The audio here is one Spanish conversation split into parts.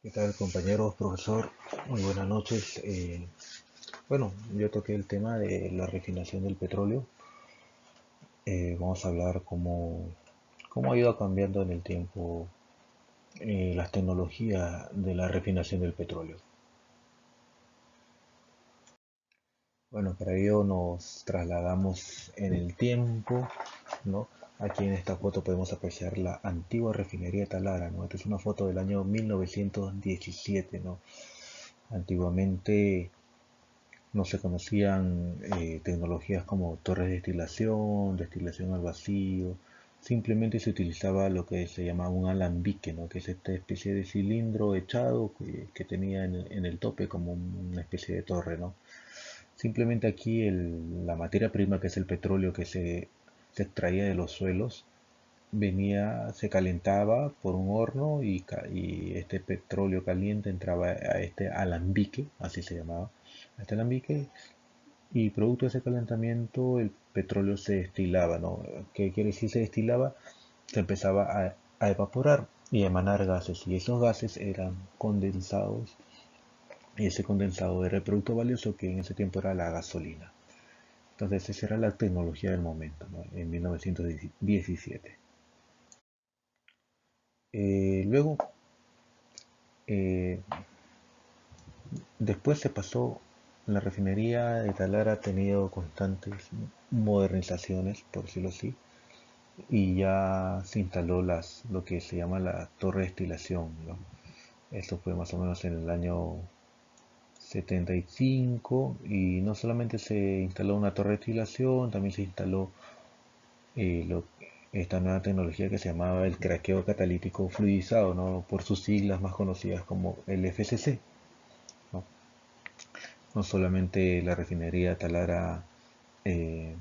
¿Qué tal, compañeros, profesor? Muy buenas noches. Bueno, yo toqué el tema de la refinación del petróleo. Vamos a hablar cómo ha ido cambiando en el tiempo las tecnologías de la refinación del petróleo. Bueno, para ello nos trasladamos en el tiempo, ¿no? Aquí en esta foto podemos apreciar la antigua refinería Talara, ¿no? Esta es una foto del año 1917, ¿no? Antiguamente no se conocían tecnologías como torres de destilación, destilación al vacío. Simplemente se utilizaba lo que se llama un alambique, ¿no? Que es esta especie de cilindro echado que tenía en el tope como una especie de torre, ¿no? Simplemente aquí la materia prima, que es el petróleo se extraía de los suelos, se calentaba por un horno y este petróleo caliente entraba a este alambique, así se llamaba, a este alambique, y producto de ese calentamiento el petróleo se destilaba, ¿no? ¿Qué quiere decir se destilaba? Se empezaba a evaporar y a emanar gases, y esos gases eran condensados, y ese condensado era el producto valioso que en ese tiempo era la gasolina. Entonces esa era la tecnología del momento, ¿no? En 1917. Luego, eh, después se pasó, la refinería de Talara ha tenido constantes modernizaciones, por decirlo así, y ya se instaló lo que se llama la torre de destilación, ¿no? Esto fue más o menos en el año 75 y no solamente se instaló una torre de destilación, también se instaló eh, lo- esta nueva tecnología que se llamaba el craqueo catalítico fluidizado, ¿no? Por sus siglas más conocidas como el FCC, ¿no? No solamente la refinería Talara eh,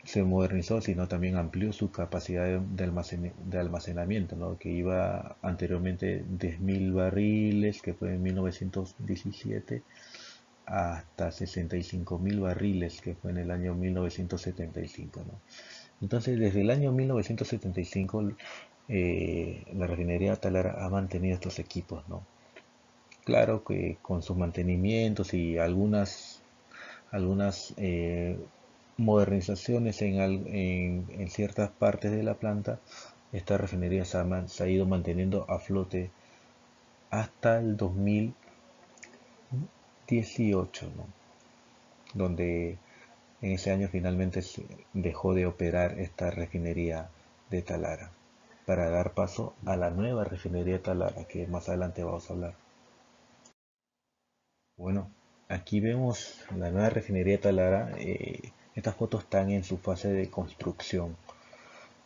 se modernizó, sino también amplió su capacidad de almacenamiento, ¿no? Que iba anteriormente 10.000 barriles, que fue en 1917, hasta 65.000 barriles, que fue en el año 1975, ¿no? Entonces, desde el año 1975, la refinería Talara ha mantenido estos equipos, ¿no? Claro que con sus mantenimientos y algunas modernizaciones en ciertas partes de la planta, esta refinería se ha ido manteniendo a flote hasta el 2018, ¿no? Donde en ese año finalmente se dejó de operar esta refinería de Talara para dar paso a la nueva refinería de Talara, que más adelante vamos a hablar. Bueno, aquí vemos la nueva refinería de Talara. Estas fotos están en su fase de construcción.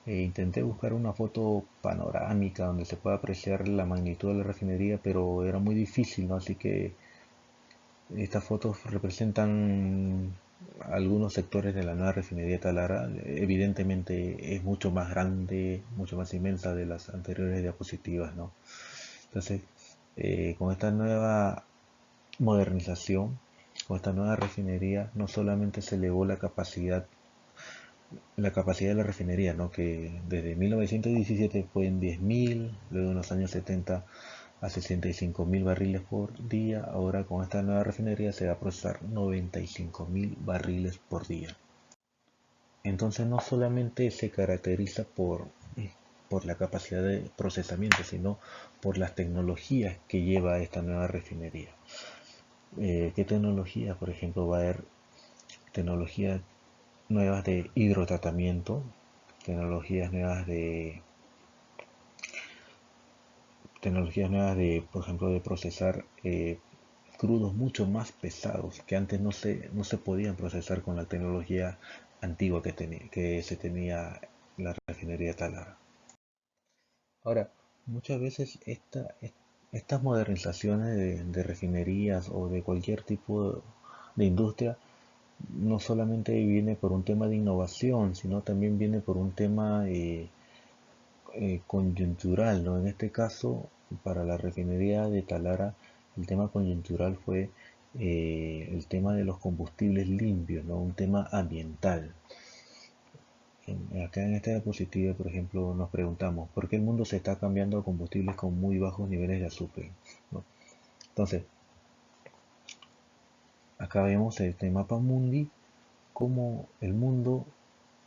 Intenté buscar una foto panorámica donde se pueda apreciar la magnitud de la refinería, pero era muy difícil, ¿no? Así que estas fotos representan algunos sectores de la nueva refinería de Talara. Evidentemente es mucho más grande, mucho más inmensa de las anteriores diapositivas, ¿no? Entonces, con esta nueva modernización, con esta nueva refinería, no solamente se elevó la capacidad de la refinería, ¿no? Que desde 1917 fue en 10.000, luego en los años 70 a 65.000 barriles por día. Ahora con esta nueva refinería se va a procesar 95.000 barriles por día. Entonces no solamente se caracteriza por la capacidad de procesamiento, sino por las tecnologías que lleva esta nueva refinería. ¿Qué tecnología? Por ejemplo, va a haber tecnologías nuevas de hidrotratamiento, tecnologías nuevas por ejemplo, de procesar crudos mucho más pesados que antes no se podían procesar con la tecnología antigua que se tenía la refinería Talara. Ahora, muchas veces estas modernizaciones de refinerías o de cualquier tipo de industria no solamente viene por un tema de innovación, sino también viene por un tema coyuntural, ¿no? En este caso, para la refinería de Talara, el tema coyuntural fue el tema de los combustibles limpios, ¿no? Un tema ambiental. acá en esta diapositiva, por ejemplo, nos preguntamos, ¿por qué el mundo se está cambiando a combustibles con muy bajos niveles de azufre? ¿No? Entonces, acá vemos este mapa mundi, cómo el mundo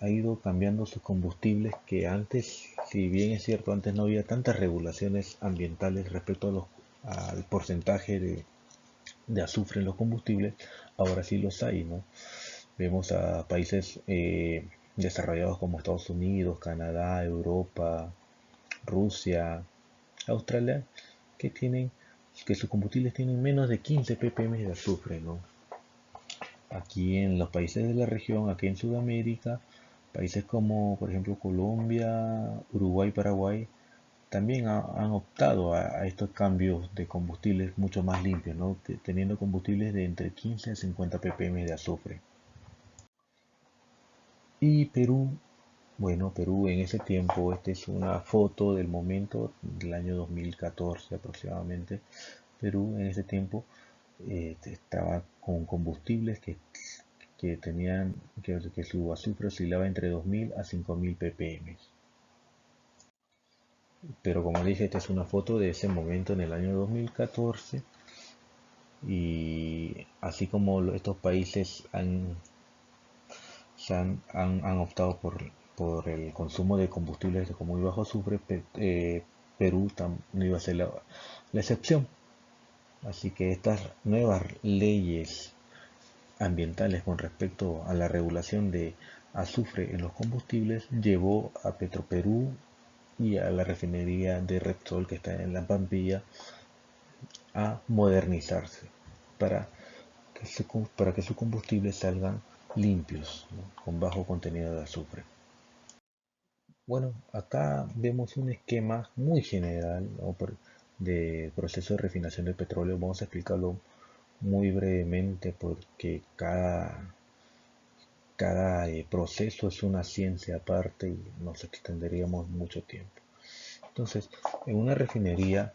ha ido cambiando sus combustibles, que antes, si bien es cierto, antes no había tantas regulaciones ambientales respecto al porcentaje de azufre en los combustibles, ahora sí los hay, ¿no? Vemos a países desarrollados como Estados Unidos, Canadá, Europa, Rusia, Australia, que sus combustibles tienen menos de 15 ppm de azufre, ¿no? Aquí en los países de la región, aquí en Sudamérica, países como por ejemplo Colombia, Uruguay, Paraguay, también han optado a estos cambios de combustibles mucho más limpios, ¿no? Teniendo combustibles de entre 15 a 50 ppm de azufre. Y Perú, bueno, Perú en ese tiempo, esta es una foto del momento del año 2014 aproximadamente. Perú en ese tiempo estaba con combustibles que tenían que su azufre oscilaba entre 2000 a 5000 ppm. Pero como dije, esta es una foto de ese momento en el año 2014, y así como estos países han optado por el consumo de combustibles con muy bajo azufre, Perú no iba a ser la excepción. Así que estas nuevas leyes ambientales con respecto a la regulación de azufre en los combustibles llevó a Petroperú y a la refinería de Repsol, que está en La Pampilla, a modernizarse para para que sus combustibles salgan limpios, ¿no? Con bajo contenido de azufre. Bueno, acá vemos un esquema muy general, ¿no? De proceso de refinación de petróleo. Vamos a explicarlo muy brevemente porque cada proceso es una ciencia aparte y nos extenderíamos mucho tiempo. Entonces, en una refinería,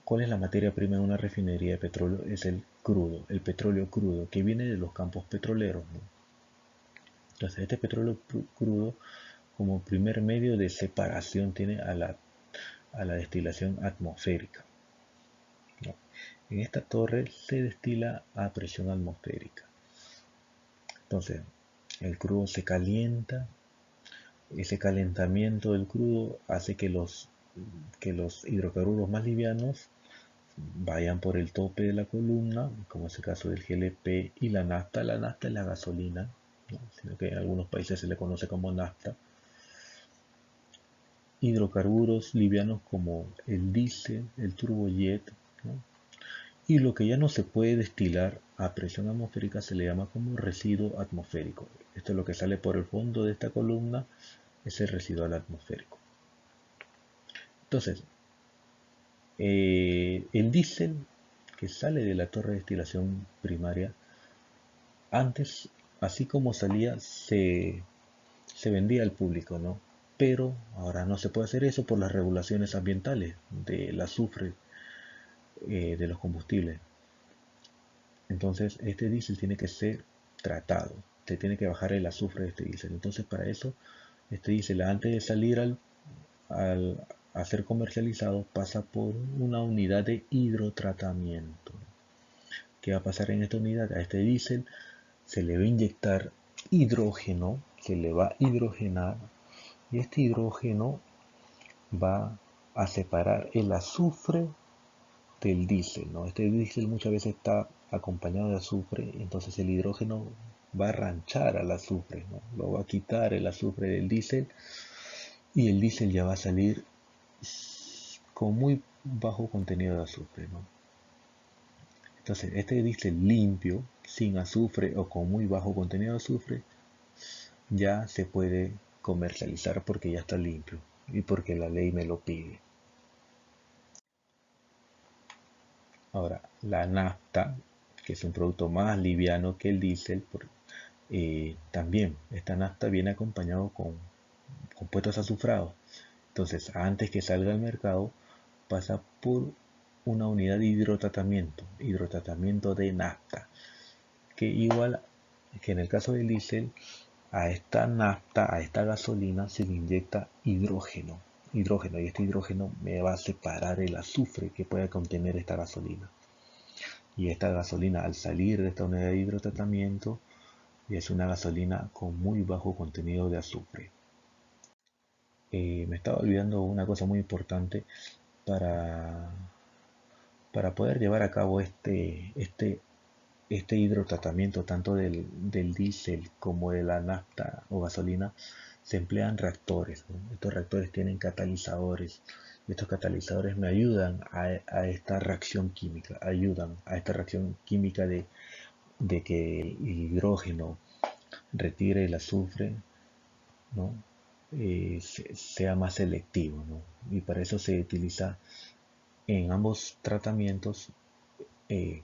¿cuál es la materia prima de una refinería de petróleo? Es el crudo, el petróleo crudo, que viene de los campos petroleros, ¿no? Entonces, este petróleo crudo, como primer medio de separación, tiene a la destilación atmosférica, ¿no? En esta torre se destila a presión atmosférica. Entonces, el crudo se calienta. Ese calentamiento del crudo hace que los hidrocarburos más livianos vayan por el tope de la columna, como es el caso del GLP y la nafta. La nafta es la gasolina, ¿no? Sino que en algunos países se le conoce como nafta. Hidrocarburos livianos como el diésel, el turbojet, ¿no? Y lo que ya no se puede destilar a presión atmosférica se le llama como residuo atmosférico. Esto es lo que sale por el fondo de esta columna, es el residual atmosférico. Entonces, el diésel que sale de la torre de destilación primaria, antes, así como salía, se vendía al público, ¿no? Pero ahora no se puede hacer eso por las regulaciones ambientales del azufre de los combustibles. Entonces, este diésel tiene que ser tratado, se tiene que bajar el azufre de este diésel. Entonces, para eso, este diésel, antes de salir a ser comercializado, pasa por una unidad de hidrotratamiento. ¿Qué va a pasar en esta unidad? A este diésel se le va a inyectar hidrógeno, se le va a hidrogenar, y este hidrógeno va a separar el azufre del diésel, ¿no? Este diésel muchas veces está acompañado de azufre, entonces el hidrógeno va a ranchar al azufre, ¿no? Lo va a quitar el azufre del diésel, y el diésel ya va a salir con muy bajo contenido de azufre, ¿no? Entonces, este diésel limpio, sin azufre o con muy bajo contenido de azufre, ya se puede comercializar porque ya está limpio y porque la ley me lo pide. Ahora, la nafta, que es un producto más liviano que el diésel, también esta nafta viene acompañado con compuestos azufrados. Entonces, antes que salga al mercado, pasa por una unidad de hidrotratamiento de nafta, que igual que en el caso del diésel, A esta nafta, a esta gasolina se le inyecta hidrógeno, y este hidrógeno me va a separar el azufre que pueda contener esta gasolina. Y esta gasolina, al salir de esta unidad de hidrotratamiento, es una gasolina con muy bajo contenido de azufre. Me estaba olvidando una cosa muy importante para, para poder llevar a cabo este hidrotratamiento tanto del diésel como de la nafta o gasolina. Se emplean reactores, ¿no? Estos reactores tienen catalizadores. Estos catalizadores me ayudan a esta reacción química, de que el hidrógeno retire el azufre, ¿no? Sea más selectivo, ¿no? Y para eso se utiliza en ambos tratamientos eh,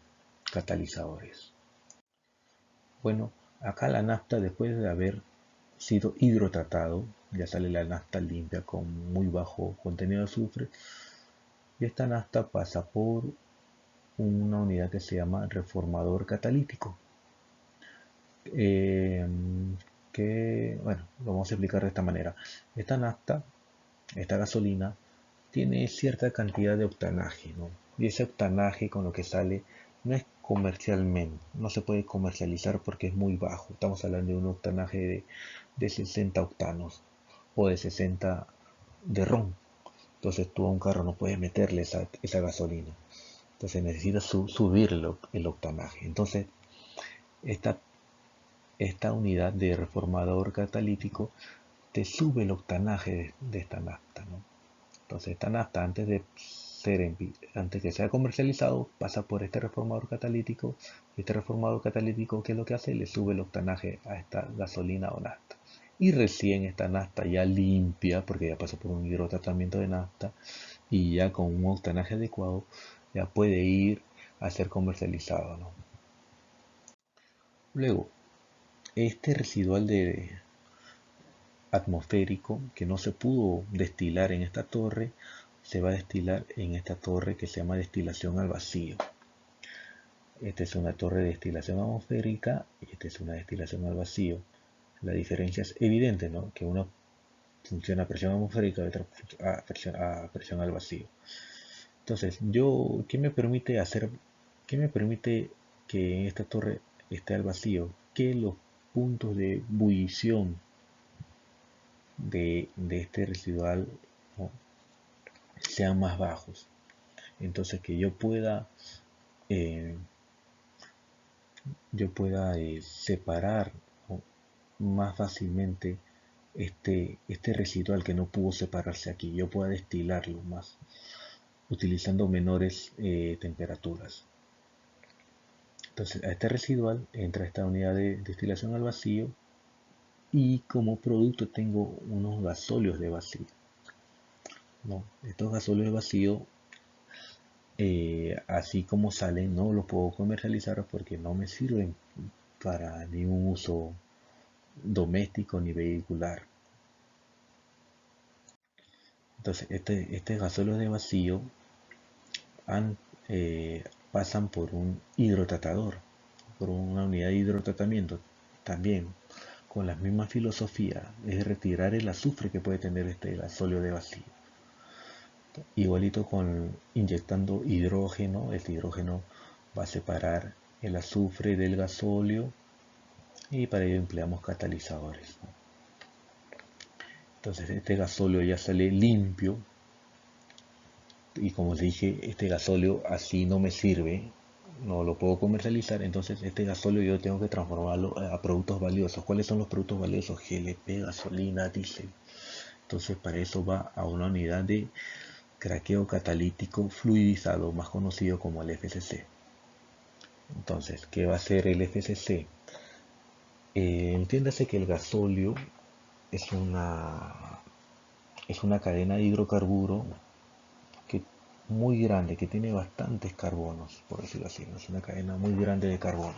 catalizadores. Bueno, acá la nafta, después de haber sido hidrotratado, ya sale la nafta limpia con muy bajo contenido de azufre, y esta nafta pasa por una unidad que se llama reformador catalítico. Eh, bueno, lo vamos a explicar de esta manera. Esta nafta, esta gasolina, tiene cierta cantidad de octanaje, ¿no? Y ese octanaje con lo que sale no es comercialmente, no se puede comercializar porque es muy bajo. Estamos hablando de un octanaje de 60 octanos o de 60 de ron. Entonces tú a un carro no puedes meterle esa gasolina. Entonces necesitas subir el octanaje. Entonces esta, esta unidad de reformador catalítico te sube el octanaje de esta nafta, ¿no? Entonces esta nafta antes que sea comercializado pasa por este reformador catalítico, y este reformador catalítico, ¿qué es lo que hace? Le sube el octanaje a esta gasolina o nafta, y recién esta nafta ya limpia, porque ya pasó por un hidrotratamiento de nafta y ya con un octanaje adecuado ya puede ir a ser comercializado, ¿no? Luego, este residual de atmosférico que no se pudo destilar en esta torre se va a destilar en esta torre que se llama destilación al vacío. Esta es una torre de destilación atmosférica y esta es una destilación al vacío. La diferencia es evidente, ¿no? Que una funciona a presión atmosférica y otra a presión al vacío. Entonces, ¿qué me permite que en esta torre esté al vacío? Que los puntos de ebullición de este residual, ¿no?, sean más bajos. Entonces que eh, yo pueda separar, ¿no?, más fácilmente este residual que no pudo separarse aquí. Yo pueda destilarlo más utilizando menores temperaturas. Entonces a este residual entra esta unidad de destilación al vacío y como producto tengo unos gasóleos de vacío, ¿no? Estos gasóleos de vacío, así como salen, no los puedo comercializar porque no me sirven para ningún uso doméstico ni vehicular. Entonces este gasóleo de vacío han, pasan por un hidrotratador, por una unidad de hidrotratamiento también con la misma filosofía, es retirar el azufre que puede tener este gasóleo de vacío. Igualito con inyectando hidrógeno, este hidrógeno va a separar el azufre del gasóleo y para ello empleamos catalizadores, ¿no? Entonces este gasóleo ya sale limpio y como les dije, este gasóleo así no me sirve, no lo puedo comercializar. Entonces este gasóleo yo tengo que transformarlo a productos valiosos. ¿Cuáles son los productos valiosos? GLP, gasolina, diésel. Entonces para eso va a una unidad de craqueo catalítico fluidizado, más conocido como el FCC. Entonces, ¿qué va a hacer el FCC? Entiéndase que el gasóleo es una cadena de hidrocarburo que, muy grande, que tiene bastantes carbonos, por decirlo así, ¿no? Es una cadena muy grande de carbono.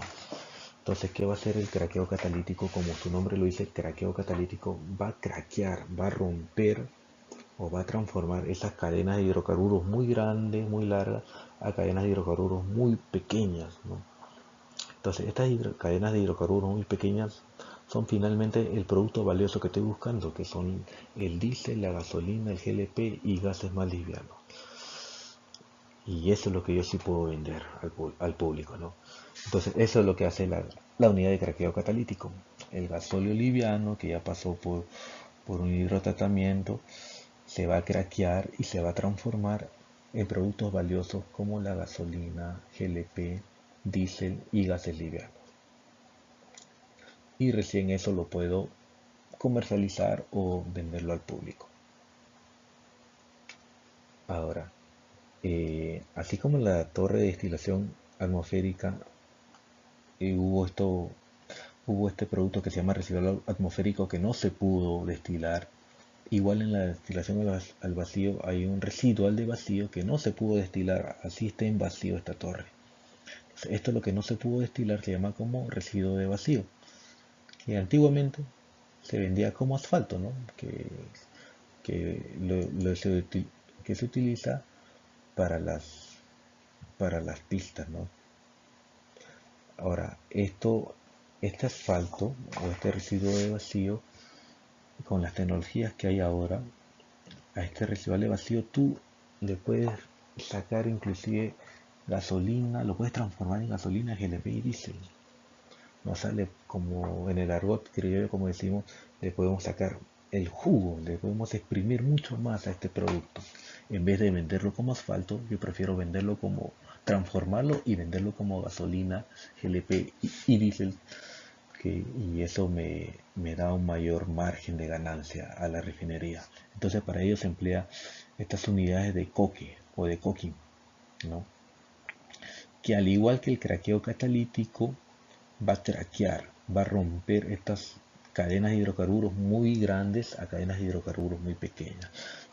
Entonces, ¿qué va a hacer el craqueo catalítico? Como su nombre lo dice, el craqueo catalítico va a craquear, va a romper o va a transformar esas cadenas de hidrocarburos muy grandes, muy largas, a cadenas de hidrocarburos muy pequeñas, ¿no? Entonces, estas cadenas de hidrocarburos muy pequeñas son finalmente el producto valioso que estoy buscando, que son el diésel, la gasolina, el GLP y gases más livianos. Y eso es lo que yo sí puedo vender al público, ¿no? Entonces, eso es lo que hace la unidad de craqueo catalítico. El gasóleo liviano, que ya pasó por un hidrotratamiento, se va a craquear y se va a transformar en productos valiosos como la gasolina, GLP, diésel y gases livianos. Y recién eso lo puedo comercializar o venderlo al público. Ahora, así como en la torre de destilación atmosférica hubo este producto que se llama residual atmosférico que no se pudo destilar. Igual en la destilación al vacío hay un residual de vacío que no se pudo destilar, así esté en vacío esta torre. Entonces, esto es lo que no se pudo destilar, se llama como residuo de vacío, que antiguamente se vendía como asfalto, ¿no? Que se utiliza para las pistas, ¿no? Ahora, este asfalto o este residuo de vacío, con las tecnologías que hay ahora, a este residual de vacío tú le puedes sacar inclusive gasolina, lo puedes transformar en gasolina, GLP y diésel. No sale como en el argot criollo, como decimos, le podemos sacar el jugo, le podemos exprimir mucho más a este producto. En vez de venderlo como asfalto, yo prefiero venderlo como, transformarlo y venderlo como gasolina, GLP y diésel, y eso me da un mayor margen de ganancia a la refinería. Entonces para ello se emplea estas unidades de coque o de coking, ¿no? Que al igual que el craqueo catalítico va a craquear, va a romper estas cadenas de hidrocarburos muy grandes a cadenas de hidrocarburos muy pequeñas.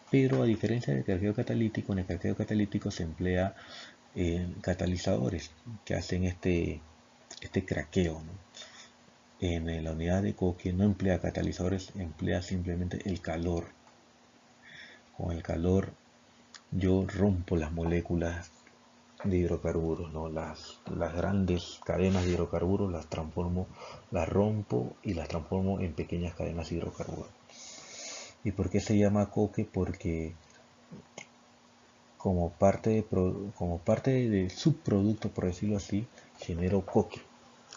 Pero a diferencia del craqueo catalítico, en el craqueo catalítico se emplea catalizadores que hacen este craqueo, ¿no? En la unidad de coque no emplea catalizadores, emplea simplemente el calor. Con el calor yo rompo las moléculas de hidrocarburos, ¿no? Las grandes cadenas de hidrocarburos las transformo, las rompo y las transformo en pequeñas cadenas de hidrocarburos. ¿Y por qué se llama coque? Porque como parte de subproducto, por decirlo así, genero coque.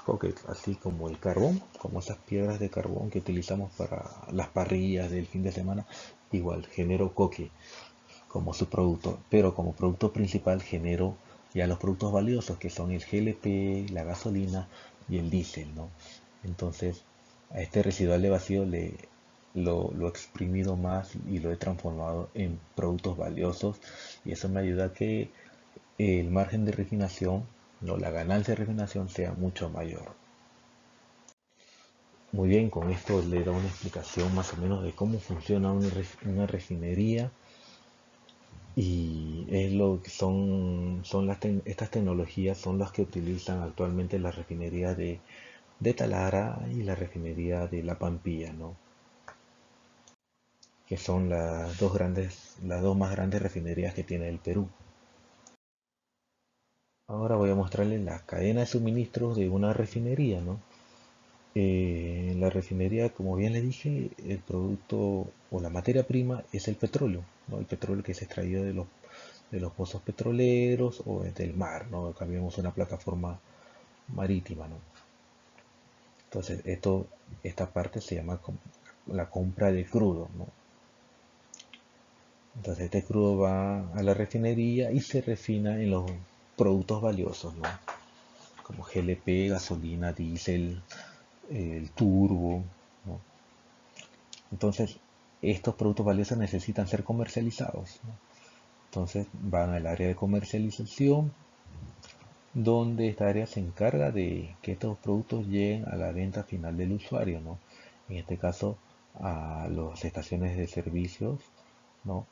Coque, así como el carbón, como esas piedras de carbón que utilizamos para las parrillas del fin de semana, igual genero coque como subproducto, pero como producto principal genero ya los productos valiosos que son el GLP, la gasolina y el diésel, ¿no? Entonces a este residual de vacío lo he exprimido más y lo he transformado en productos valiosos, y eso me ayuda a que el margen de refinación, no, la ganancia de refinación sea mucho mayor. Muy bien, con esto le da una explicación más o menos de cómo funciona una refinería, y es lo que estas tecnologías son las que utilizan actualmente las refinerías de Talara y la refinería de La Pampilla, ¿no? Que son las dos más grandes refinerías que tiene el Perú. Ahora voy a mostrarles la cadena de suministros de una refinería, ¿no? La refinería, como bien le dije, el producto o la materia prima es el petróleo, ¿no? El petróleo que es extraído de los pozos petroleros o del mar, ¿no? Cambiamos una plataforma marítima, ¿no? Entonces, esta parte se llama la compra de crudo, ¿no? Entonces, este crudo va a la refinería y se refina en los productos valiosos, ¿no? Como GLP, gasolina, diésel, el turbo, ¿no? Entonces, estos productos valiosos necesitan ser comercializados, ¿no? Entonces, van al área de comercialización, donde esta área se encarga de que estos productos lleguen a la venta final del usuario, ¿no? En este caso, a las estaciones de servicios, ¿no?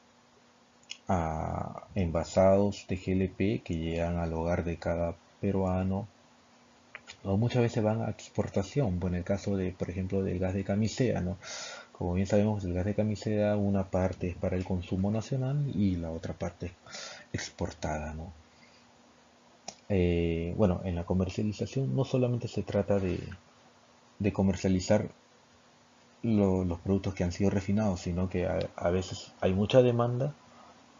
A envasados de GLP que llegan al hogar de cada peruano, o muchas veces van a exportación. Bueno, en el caso de, por ejemplo, del gas de camisea, ¿no? Como bien sabemos, el gas de camisea, una parte es para el consumo nacional y la otra parte es exportada, ¿no? Bueno, en la comercialización no solamente se trata de comercializar los productos que han sido refinados, sino que a veces hay mucha demanda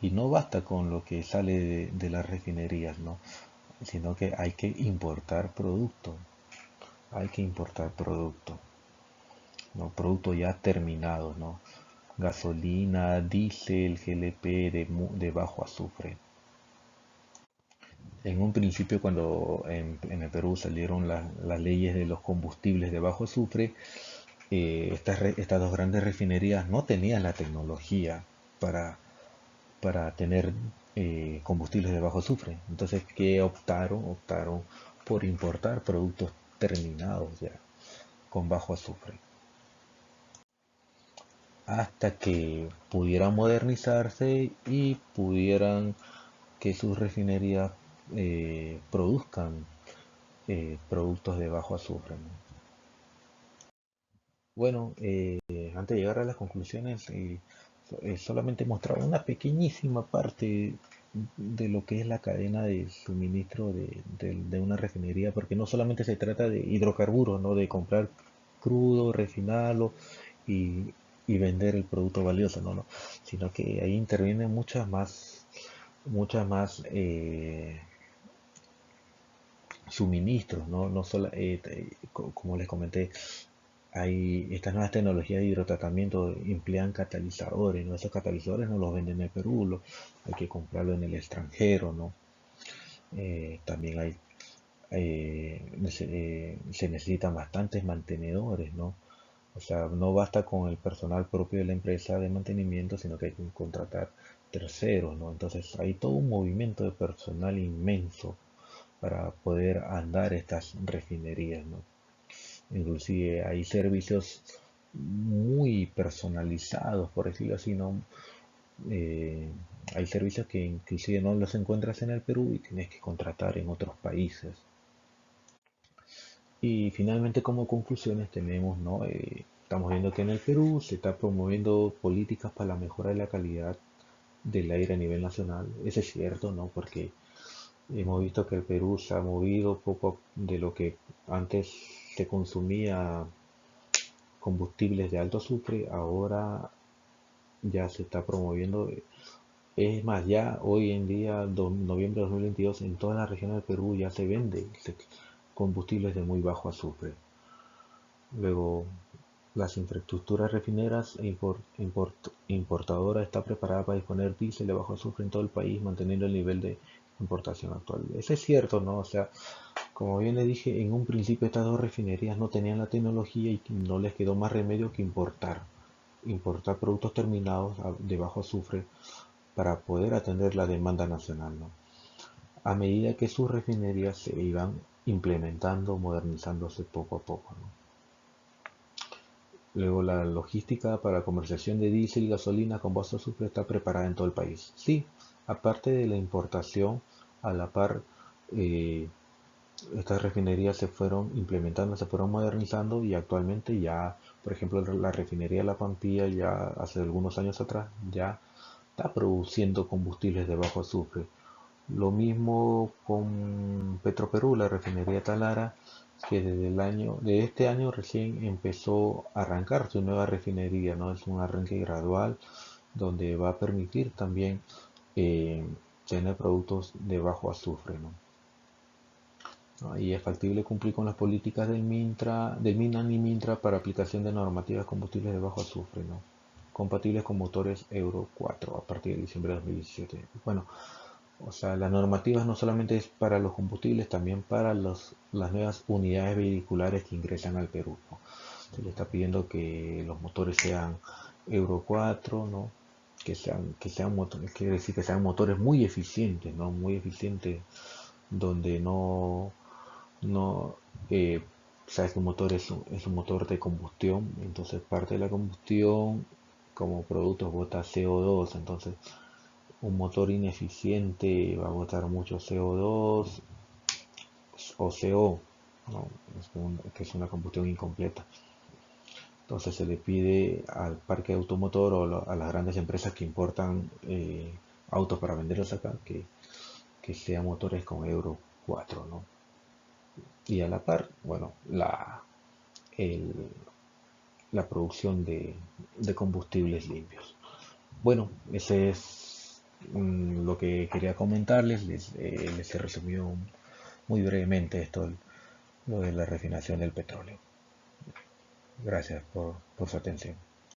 y no basta con lo que sale de las refinerías, ¿no? Sino que hay que importar producto, ¿no? Productos ya terminados, ¿no? Gasolina, diésel, GLP de bajo azufre. En un principio, cuando en el Perú salieron las leyes de los combustibles de bajo azufre, estas dos grandes refinerías no tenían la tecnología para, para tener combustibles de bajo azufre. Entonces, ¿qué optaron? Optaron por importar productos terminados ya con bajo azufre, hasta que pudieran modernizarse y pudieran que sus refinerías produzcan productos de bajo azufre, ¿no? Bueno, antes de llegar a las conclusiones, solamente mostrar una pequeñísima parte de lo que es la cadena de suministro de una refinería, porque no solamente se trata de hidrocarburos, ¿no? De comprar crudo, refinarlo y, y vender el producto valioso, ¿no? Sino que ahí intervienen muchas más suministros, ¿no? No solo, como les comenté, hay estas nuevas tecnologías de hidrotratamiento emplean catalizadores, ¿no? Esos catalizadores no los venden en el Perú, hay que comprarlo en el extranjero, ¿no? También se necesitan bastantes mantenedores, ¿no? O sea, no basta con el personal propio de la empresa de mantenimiento, sino que hay que contratar terceros, ¿no? Entonces hay todo un movimiento de personal inmenso para poder andar estas refinerías, ¿no? Inclusive hay servicios muy personalizados, por decirlo así, ¿no? Eh, Hay servicios que inclusive no los encuentras en el Perú y tienes que contratar en otros países. Y finalmente como conclusiones tenemos, ¿no? Estamos viendo que en el Perú se está promoviendo políticas para la mejora de la calidad del aire a nivel nacional. Eso es cierto, ¿no? Porque hemos visto que el Perú se ha movido poco de lo que antes se consumía combustibles de alto azufre, ahora ya se está promoviendo. Es más, ya hoy en día, noviembre de 2022, en todas las regiones del Perú ya se vende combustibles de muy bajo azufre. Luego, las infraestructuras refineras e importadoras está preparada para disponer diésel de bajo azufre en todo el país, manteniendo el nivel de importación actual. Eso es cierto, ¿no? O sea, como bien le dije, en un principio estas dos refinerías no tenían la tecnología y no les quedó más remedio que importar productos terminados de bajo azufre para poder atender la demanda nacional, ¿no? A medida que sus refinerías se iban implementando, modernizándose poco a poco, ¿no? Luego la logística para la comercialización de diésel y gasolina con bajo azufre está preparada en todo el país. Sí, aparte de la importación, a la par eh, estas refinerías se fueron implementando, se fueron modernizando y actualmente ya, por ejemplo, la refinería de La Pampilla ya hace algunos años atrás ya está produciendo combustibles de bajo azufre. Lo mismo con Petroperú, la refinería Talara, que de este año recién empezó a arrancar su nueva refinería, ¿no? Es un arranque gradual donde va a permitir también eh, tener productos de bajo azufre, ¿no? ¿No? Y es factible cumplir con las políticas del MINAN y Mintra para aplicación de normativas combustibles de bajo azufre, ¿no? Compatibles con motores Euro 4 a partir de diciembre de 2017. Bueno, o sea, la normativa no solamente es para los combustibles, también para las nuevas unidades vehiculares que ingresan al Perú, ¿no? Se le está pidiendo que los motores sean Euro 4, ¿no? Que sean motores, quiere decir que sean motores muy eficientes, ¿no? Muy eficientes, donde no, sabes que un motor es un motor de combustión, entonces parte de la combustión como productos bota CO2, entonces un motor ineficiente va a botar mucho CO2 o CO, ¿no? Que es una combustión incompleta. Entonces se le pide al parque automotor a las grandes empresas que importan autos para venderlos acá que sean motores con Euro 4, ¿no? Y a la par, bueno, el, la producción de combustibles limpios. Bueno, ese es lo que quería comentarles. Les he resumido muy brevemente esto, lo de la refinación del petróleo. Gracias por su atención.